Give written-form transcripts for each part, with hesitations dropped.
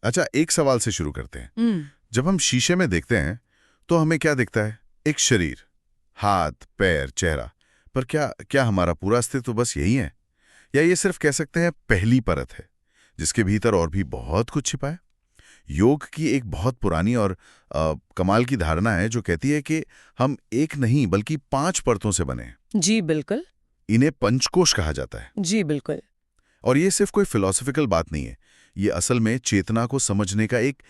अच्छा, एक सवाल से शुरू करते हैं। हम्म। जब हम शीशे में देखते हैं तो हमें क्या दिखता है? एक शरीर, हाथ, पैर, चेहरा। पर क्या क्या हमारा पूरा अस्तित्व बस यही है, या ये सिर्फ कह सकते हैं पहली परत है जिसके भीतर और भी बहुत कुछ छिपा है? योग की एक बहुत पुरानी और कमाल की धारणा है जो कहती है कि हम एक नहीं बल्कि 5 परतों से बने हैं। जी बिल्कुल। इन्हें पंचकोश कहा जाता है। जी बिल्कुल। और ये सिर्फ कोई फिलॉसफिकल बात नहीं है, ये असल में चेतना को समझने का एक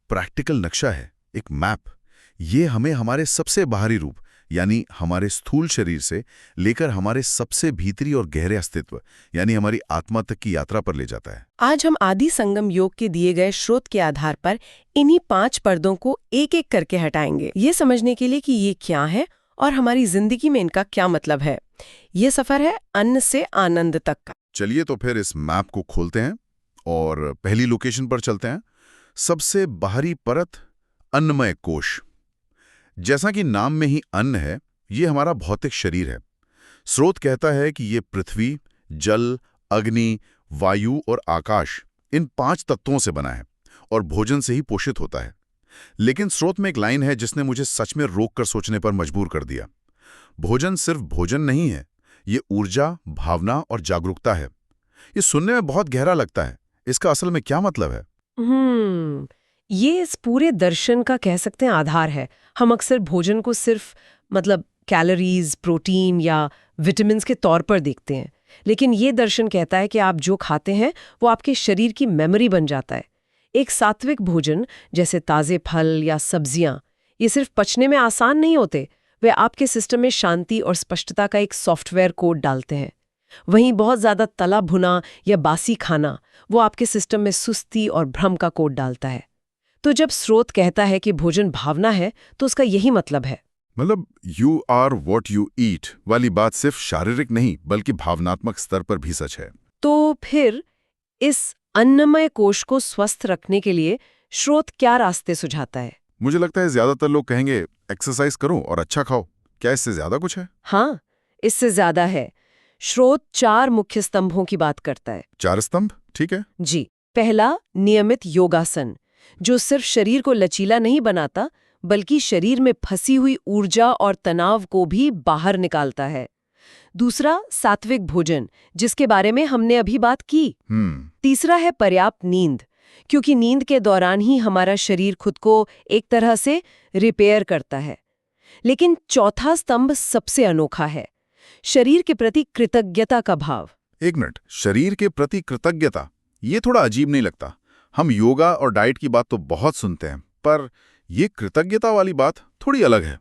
प्रैक्टिकल नक्शा है, एक मैप। ये हमें हमारे सबसे बाहरी रूप यानी हमारे स्थूल शरीर से लेकर हमारे सबसे भीतरी और गहरे अस्तित्व यानी हमारी आत्मा तक की यात्रा पर ले जाता है। आज हम आदि संगम योग के दिए गए स्रोत के आधार पर इन्हीं 5 पर्दों को एक एक करके हटाएंगे, ये समझने के लिए कि ये क्या है और हमारी जिंदगी में इनका क्या मतलब है। ये सफर है अन्न से आनंद तक का। चलिए तो फिर इस मैप को खोलते हैं और पहली लोकेशन पर चलते हैं। सबसे बाहरी परत, अन्नमय कोश। जैसा कि नाम में ही अन्न है, ये हमारा भौतिक शरीर है। स्रोत कहता है कि ये पृथ्वी, जल, अग्नि, वायु और आकाश, इन 5 तत्वों से बना है और भोजन से ही पोषित होता है। लेकिन स्रोत में एक लाइन है जिसने मुझे सच में रोक कर सोचने पर मजबूर कर दिया। भोजन सिर्फ भोजन नहीं है, ये ऊर्जा, भावना और जागरूकता है। ये सुनने में बहुत गहरा लगता है, इसका असल में क्या मतलब है? ये इस पूरे दर्शन का कह सकते हैं आधार है। हम अक्सर भोजन को सिर्फ कैलोरीज, प्रोटीन या विटामिन्स के तौर पर देखते हैं, लेकिन ये दर्शन कहता है कि आप जो खाते हैं वो आपके शरीर की मेमोरी बन जाता है। एक सात्विक भोजन जैसे ताजे फल या सब्जियां, ये सिर्फ पचने में आसान नहीं होते, वे आपके सिस्टम में शांति और स्पष्टता का एक सॉफ्टवेयर कोड डालते हैं। वहीं बहुत ज्यादा तला भुना या बासी खाना, वो आपके सिस्टम में सुस्ती और भ्रम का कोड डालता है। तो जब स्रोत कहता है कि भोजन भावना है, तो उसका यही मतलब है। मतलब you are what you eat वाली बात सिर्फ शारीरिक नहीं बल्कि भावनात्मक स्तर पर भी सच है। तो फिर इस अन्नमय कोश को स्वस्थ रखने के लिए स्रोत क्या रास्ते सुझाता है? मुझे लगता है ज्यादातर लोग कहेंगे एक्सरसाइज करो और अच्छा खाओ। क्या इससे ज्यादा कुछ है? हाँ, इससे ज्यादा है। स्रोत 4 मुख्य स्तंभों की बात करता है। 4 स्तंभ, ठीक है। जी। पहला, नियमित योगासन, जो सिर्फ शरीर को लचीला नहीं बनाता बल्कि शरीर में फंसी हुई ऊर्जा और तनाव को भी बाहर निकालता है। दूसरा, सात्विक भोजन, जिसके बारे में हमने अभी बात की। तीसरा है पर्याप्त नींद, क्योंकि नींद के दौरान ही हमारा शरीर खुद को एक तरह से रिपेयर करता है। लेकिन चौथा स्तंभ सबसे अनोखा है, शरीर के प्रति कृतज्ञता का भाव। एक मिनट, शरीर के प्रति कृतज्ञता, ये थोड़ा अजीब नहीं लगता? हम योगा और डाइट की बात तो बहुत सुनते हैं, पर ये कृतज्ञता वाली बात थोड़ी अलग है।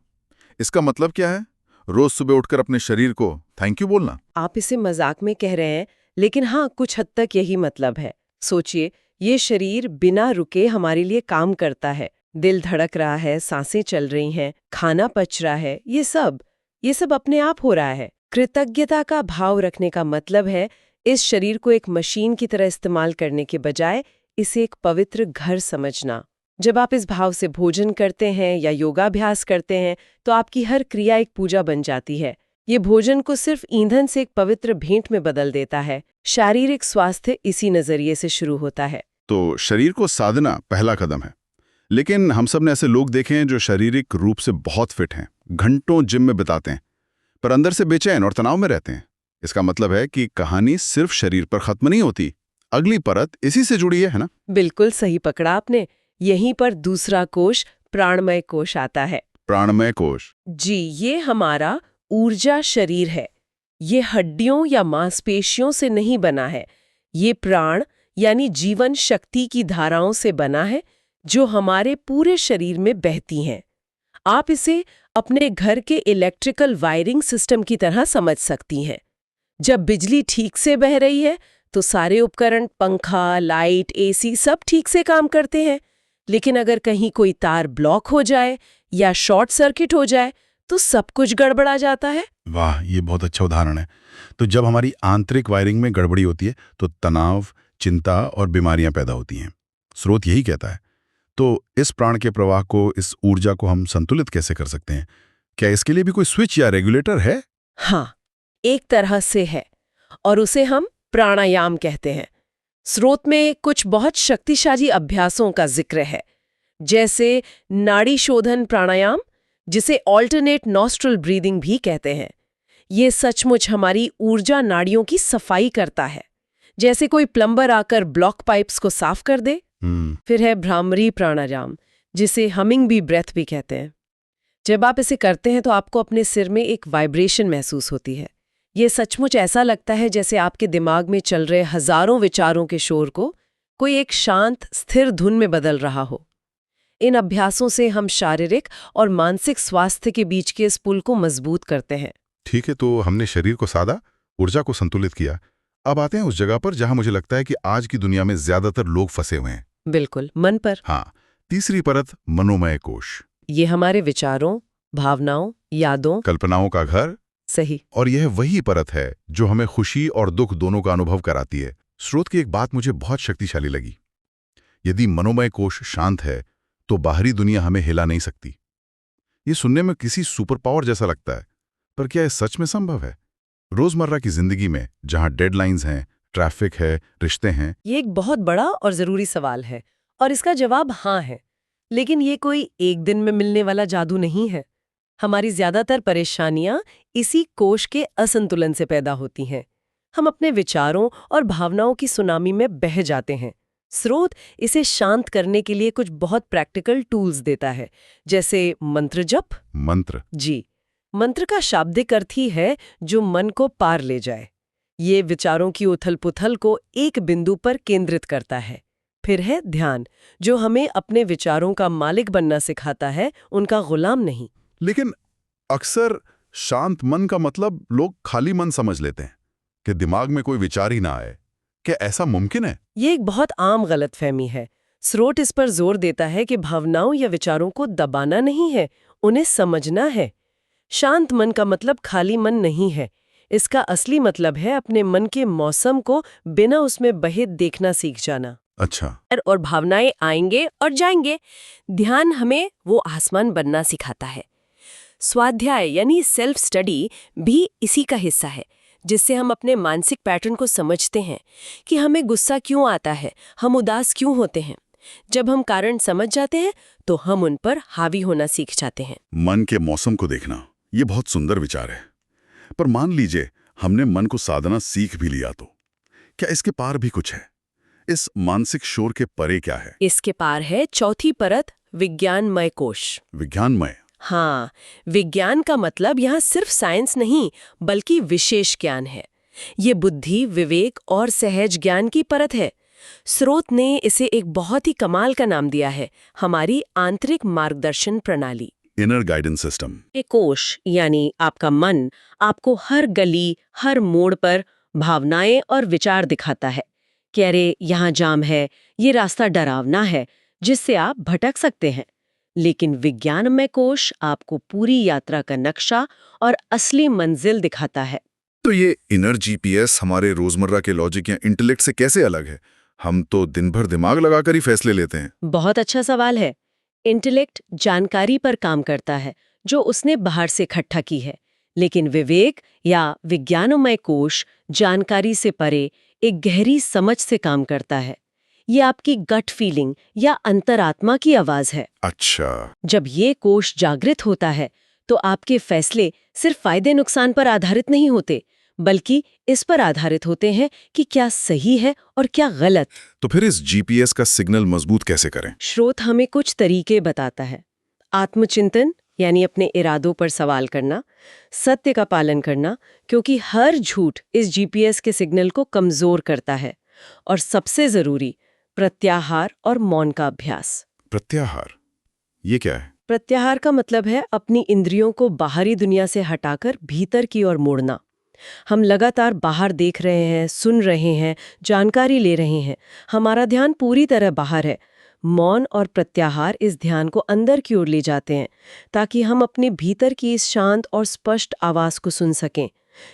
इसका मतलब क्या है? रोज सुबह उठकर अपने शरीर को थैंक यू बोलना? आप इसे मजाक में कह रहे हैं, लेकिन हाँ, कुछ हद तक यही मतलब है। सोचिए, ये शरीर बिना रुके हमारे लिए काम करता है। दिल धड़क रहा है, सांसें चल रही हैं, खाना पच रहा है, ये सब अपने आप हो रहा है। कृतज्ञता का भाव रखने का मतलब है इस शरीर को एक मशीन की तरह इस्तेमाल करने के बजाय इसे एक पवित्र घर समझना। जब आप इस भाव से भोजन करते हैं या योगाभ्यास करते हैं, तो आपकी हर क्रिया एक पूजा बन जाती है। ये भोजन को सिर्फ ईंधन से एक पवित्र भेंट में बदल देता है। शारीरिक स्वास्थ्य इसी नजरिए से शुरू होता है। तो शरीर को साधना पहला कदम है। लेकिन हम सब ने ऐसे लोग देखे हैं जो शारीरिक रूप से बहुत फिट हैं, घंटों जिम में बिताते हैं, पर अंदर से बेचैन और तनाव में रहते हैं। इसका मतलब है कि कहानी सिर्फ शरीर पर खत्म नहीं होती, अगली परत इसी से जुड़ी है ना? बिल्कुल सही पकड़ा आपने। यहीं पर दूसरा कोश, प्राणमय कोश आता है। प्राणमय कोश? जी, ये हमारा ऊर्जा शरीर है। ये हड्डियों या मांसपेशियों से नहीं बना है। ये प्राण यानी जीवन शक्ति की धाराओं से बना है, जो हमारे पूरे शरीर में बहती हैं। आप इसे अपने घर के इलेक्ट्रिकल वायरिंग सिस्टम की तरह समझ सकती हैं। जब बिजली ठीक से बह रही है तो सारे उपकरण, पंखा, लाइट, एसी सब ठीक से काम करते हैं। लेकिन अगर कहीं कोई तार ब्लॉक हो जाए या शॉर्ट सर्किट हो जाए तो सब कुछ गड़बड़ा जाता है। वाह, ये बहुत अच्छा उदाहरण है। तो जब हमारी आंतरिक वायरिंग में गड़बड़ी होती है तो तनाव, चिंता और बीमारियां पैदा होती हैं। स्रोत यही कहता है। तो इस प्राण के प्रवाह को, इस ऊर्जा को हम संतुलित कैसे कर सकते हैं? क्या इसके लिए भी कोई स्विच या रेगुलेटर है? हाँ, एक तरह से है, और उसे हम प्राणायाम कहते हैं। स्रोत में कुछ बहुत शक्तिशाली अभ्यासों का जिक्र है, जैसे नाड़ी शोधन प्राणायाम, जिसे ऑल्टरनेट नॉस्ट्रल ब्रीदिंग भी कहते हैं। ये सचमुच हमारी ऊर्जा नाड़ियों की सफाई करता है, जैसे कोई प्लम्बर आकर ब्लॉक पाइप्स को साफ कर दे। फिर है भ्रामरी प्राणायाम, जिसे हमिंग बी ब्रेथ भी कहते हैं। जब आप इसे करते हैं तो आपको अपने सिर में एक वाइब्रेशन महसूस होती है। ये सचमुच ऐसा लगता है जैसे आपके दिमाग में चल रहे हजारों विचारों के शोर को कोई एक शांत स्थिर धुन में बदल रहा हो। इन अभ्यासों से हम शारीरिक और मानसिक स्वास्थ्य के बीच के इस पुल को मजबूत करते हैं। ठीक है, तो हमने शरीर को सादा, ऊर्जा को संतुलित किया। अब आते हैं उस जगह पर जहां मुझे लगता है कि आज की दुनिया में ज्यादातर लोग फंसे हुए हैं। बिल्कुल, मन पर। हाँ, तीसरी परत, मनोमय कोश। ये हमारे विचारों, भावनाओं, यादों, कल्पनाओं का घर। सही। और यह वही परत है जो हमें खुशी और दुख दोनों का अनुभव कराती है। स्रोत की एक बात मुझे बहुत शक्तिशाली लगी। यदि मनोमय कोश शांत है तो बाहरी दुनिया हमें हिला नहीं सकती। ये सुनने में किसी सुपर पावर जैसा लगता है, पर क्या यह सच में संभव है? रोजमर्रा की जिंदगी में जहां डेडलाइंस हैं, ट्रैफिक है, रिश्ते हैं। ये एक बहुत बड़ा और जरूरी सवाल है, और इसका जवाब हाँ है। लेकिन ये कोई एक दिन में मिलने वाला जादू नहीं है। हमारी ज्यादातर परेशानियां इसी कोश के असंतुलन से पैदा होती हैं। हम अपने विचारों और भावनाओं की सुनामी में बह जाते हैं। स्रोत इसे शांत करने के लिए कुछ बहुत प्रैक्टिकल टूल्स देता है, जैसे मंत्र जप। मंत्र? जी, मंत्र का शाब्दिक अर्थ ही है जो मन को पार ले जाए। ये विचारों की उथल-पुथल को एक बिंदु पर केंद्रित करता है। फिर है ध्यान, जो हमें अपने विचारों का मालिक बनना सिखाता है, उनका गुलाम नहीं। लेकिन अक्सर शांत मन का मतलब लोग खाली मन समझ लेते हैं, कि दिमाग में कोई विचार ही ना आए। क्या ऐसा मुमकिन है? ये एक बहुत आम गलतफहमी है। स्रोत इस पर जोर देता है कि भावनाओं या विचारों को दबाना नहीं है, उन्हें समझना है। शांत मन का मतलब खाली मन नहीं है। इसका असली मतलब है अपने मन के मौसम को बिना उसमें बहे देखना सीख जाना। अच्छा। और भावनाएं आएंगे और जाएंगे। ध्यान हमें वो आसमान बनना सिखाता है। स्वाध्याय यानी सेल्फ स्टडी भी इसी का हिस्सा है, जिससे हम अपने मानसिक पैटर्न को समझते हैं कि हमें गुस्सा क्यों आता है, हम उदास क्यों होते हैं। जब हम कारण समझ जाते हैं तो हम उन पर हावी होना सीख जाते हैं। मन के मौसम को देखना, ये बहुत सुंदर विचार है। पर मान लीजिए हमने मन को साधना सीख भी लिया, तो क्या इसके पार भी कुछ है? इस मानसिक शोर के परे क्या है? इसके पार है चौथी परत, विज्ञानमय कोश। विज्ञानमय? हाँ, विज्ञान का मतलब यहाँ सिर्फ साइंस नहीं, बल्कि विशेष ज्ञान है। ये बुद्धि, विवेक और सहज ज्ञान की परत है। स्रोत ने इसे एक बहुत ही कमाल का नाम दिया है, हमारी आंतरिक मार्गदर्शन प्रणाली। Inner guidance system. ये कोश यानी आपका मन आपको हर गली, हर मोड़ पर भावनाएं और विचार दिखाता है कि अरे यहाँ जाम है, ये रास्ता डरावना है, जिससे आप भटक सकते हैं। लेकिन विज्ञानमय कोश आपको पूरी यात्रा का नक्शा और असली मंजिल दिखाता है। तो ये इनर जीपीएस हमारे रोजमर्रा के लॉजिक या इंटेलेक्ट से कैसे अलग है? हम तो दिन भर दिमाग लगाकर ही फैसले लेते हैं। बहुत अच्छा सवाल है। इंटेलेक्ट जानकारी पर काम करता है जो उसने बाहर से इकट्ठा की है, लेकिन विवेक या विज्ञानमय कोश जानकारी से परे एक गहरी समझ से काम करता है। ये आपकी गट फीलिंग या अंतरात्मा की आवाज है। अच्छा। जब ये कोश जागृत होता है तो आपके फैसले सिर्फ फायदे नुकसान पर आधारित नहीं होते, बल्कि इस पर आधारित होते हैं कि क्या सही है और क्या गलत। तो फिर इस जीपीएस का सिग्नल मजबूत कैसे करें? स्रोत हमें कुछ तरीके बताता है। आत्मचिंतन यानी अपने इरादों पर सवाल करना, सत्य का पालन करना, क्योंकि हर झूठ इस जीपीएस के सिग्नल को कमजोर करता है, और सबसे जरूरी प्रत्याहार और मौन का अभ्यास। प्रत्याहार, ये क्या है? प्रत्याहार का मतलब है अपनी इंद्रियों को बाहरी दुनिया से हटाकर भीतर की ओर मोड़ना। हम लगातार बाहर देख रहे हैं, सुन रहे हैं, जानकारी ले रहे हैं, हमारा ध्यान पूरी तरह बाहर है। मौन और प्रत्याहार इस ध्यान को अंदर की ओर ले जाते हैं, ताकि हम अपने भीतर की इस शांत और स्पष्ट आवाज को सुन सकें।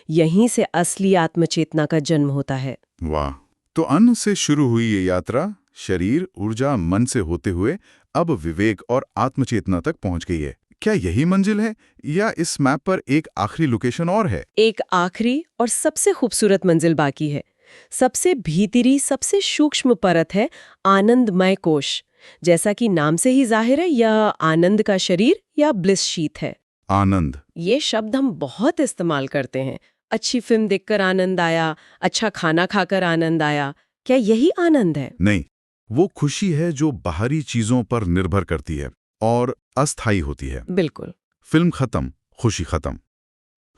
यहीं से असली आत्मचेतना का जन्म होता है। वाह! तो अन्न से शुरू हुई ये यात्रा शरीर, ऊर्जा, मन से होते हुए अब विवेक और आत्मचेतना तक पहुंच गई है। क्या यही मंजिल है, या इस मैप पर एक आखिरी लोकेशन और है? एक आखिरी और सबसे खूबसूरत मंजिल बाकी है, सबसे भीतरी, सबसे सूक्ष्म परत है आनंदमय कोश। जैसा कि नाम से ही जाहिर है, यह आनंद का शरीर या ब्लिस शीत है। आनंद। ये शब्द हम बहुत इस्तेमाल करते हैं। अच्छी फिल्म देखकर आनंद आया, अच्छा खाना खाकर आनंद आया। क्या यही आनंद है? नहीं, वो खुशी है जो बाहरी चीजों पर निर्भर करती है और अस्थायी होती है। बिल्कुल। फिल्म खत्म, खुशी खत्म।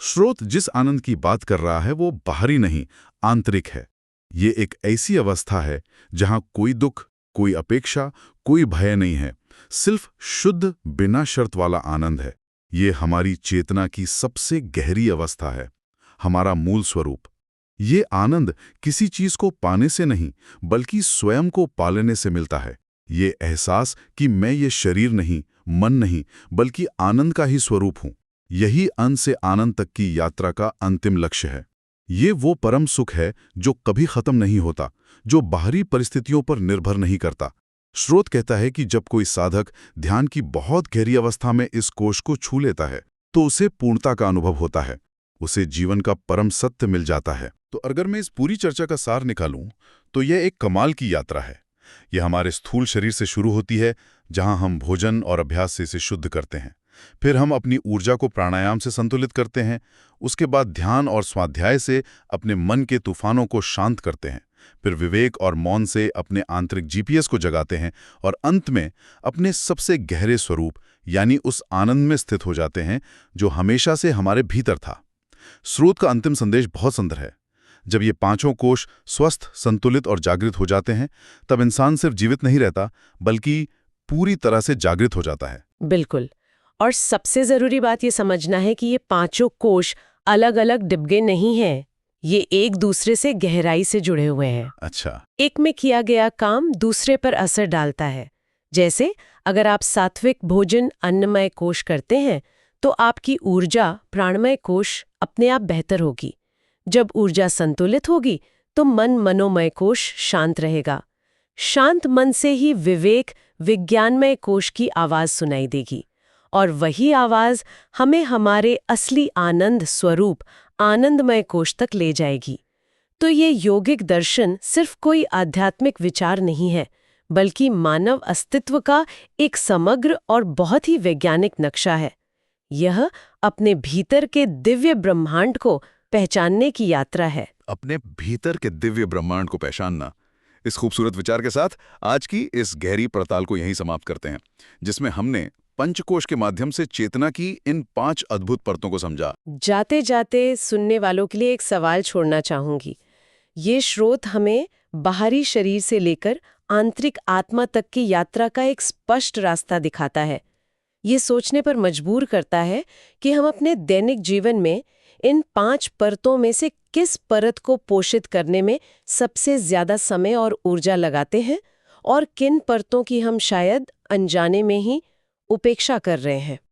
स्रोत जिस आनंद की बात कर रहा है वो बाहरी नहीं, आंतरिक है। ये एक ऐसी अवस्था है जहां कोई दुख, कोई अपेक्षा, कोई भय नहीं है, सिर्फ शुद्ध बिना शर्त वाला आनंद है। ये हमारी चेतना की सबसे गहरी अवस्था है, हमारा मूल स्वरूप। ये आनंद किसी चीज को पाने से नहीं, बल्कि स्वयं को पालने से मिलता है। ये एहसास कि मैं ये शरीर नहीं, मन नहीं, बल्कि आनंद का ही स्वरूप हूं। यही अंत से आनंद तक की यात्रा का अंतिम लक्ष्य है। ये वो परम सुख है जो कभी खत्म नहीं होता, जो बाहरी परिस्थितियों पर निर्भर नहीं करता। स्रोत कहता है कि जब कोई साधक ध्यान की बहुत गहरी अवस्था में इस कोश को छू लेता है, तो उसे पूर्णता का अनुभव होता है, उसे जीवन का परम सत्य मिल जाता है। तो अगर मैं इस पूरी चर्चा का सार निकालूं, तो यह एक कमाल की यात्रा है। यह हमारे स्थूल शरीर से शुरू होती है, जहां हम भोजन और अभ्यास से इसे शुद्ध करते हैं। फिर हम अपनी ऊर्जा को प्राणायाम से संतुलित करते हैं। उसके बाद ध्यान और स्वाध्याय से अपने मन के तूफानों को शांत करते हैं। फिर विवेक और मौन से अपने आंतरिक जीपीएस को जगाते हैं और अंत में अपने सबसे गहरे स्वरूप यानी उस आनंद में स्थित हो जाते हैं जो हमेशा से हमारे भीतर था। स्रोत का अंतिम संदेश बहुत सुंदर है। जब ये पांचों कोश स्वस्थ, संतुलित और जागृत हो जाते हैं, तब इंसान सिर्फ जीवित नहीं रहता, बल्कि पूरी तरह से जागृत हो जाता है। बिल्कुल। और सबसे जरूरी बात ये समझना है कि ये पांचों कोश अलग अलग डिब्बे नहीं हैं। ये एक दूसरे से गहराई से जुड़े हुए हैं। अच्छा। एक में किया गया काम दूसरे पर असर डालता है। जैसे अगर आप सात्विक भोजन अन्नमय कोश करते हैं, तो आपकी ऊर्जा प्राणमय कोश अपने आप बेहतर होगी। जब ऊर्जा संतुलित होगी, तो मन मनोमय कोश शांत रहेगा। शांत मन से ही विवेक विज्ञानमय कोश की आवाज सुनाई देगी, और वही आवाज हमें हमारे असली आनंद स्वरूप आनंदमय कोश तक ले जाएगी। तो ये योगिक दर्शन सिर्फ कोई आध्यात्मिक विचार नहीं है, बल्कि मानव अस्तित्व का एक समग्र और बहुत ही वैज्ञानिक नक्शा है। यह अपने भीतर के दिव्य ब्रह्मांड को पहचानने की यात्रा है। अपने भीतर के दिव्य ब्रह्मांड को पहचानना। इस खूबसूरत विचार के साथ आज की इस गहरी पड़ताल को यहीं समाप्त करते हैं, जिसमें हमने पंचकोश के माध्यम से चेतना की इन 5 अद्भुत परतों को समझा। जाते जाते सुनने वालों के लिए एक सवाल छोड़ना चाहूंगी। ये स्रोत हमें बाहरी शरीर से लेकर आंतरिक आत्मा तक की यात्रा का एक स्पष्ट रास्ता दिखाता है। ये सोचने पर मजबूर करता है कि हम अपने दैनिक जीवन में इन 5 परतों में से किस परत को पोषित करने में सबसे ज्यादा समय और ऊर्जा लगाते हैं, और किन परतों की हम शायद अनजाने में ही उपेक्षा कर रहे हैं।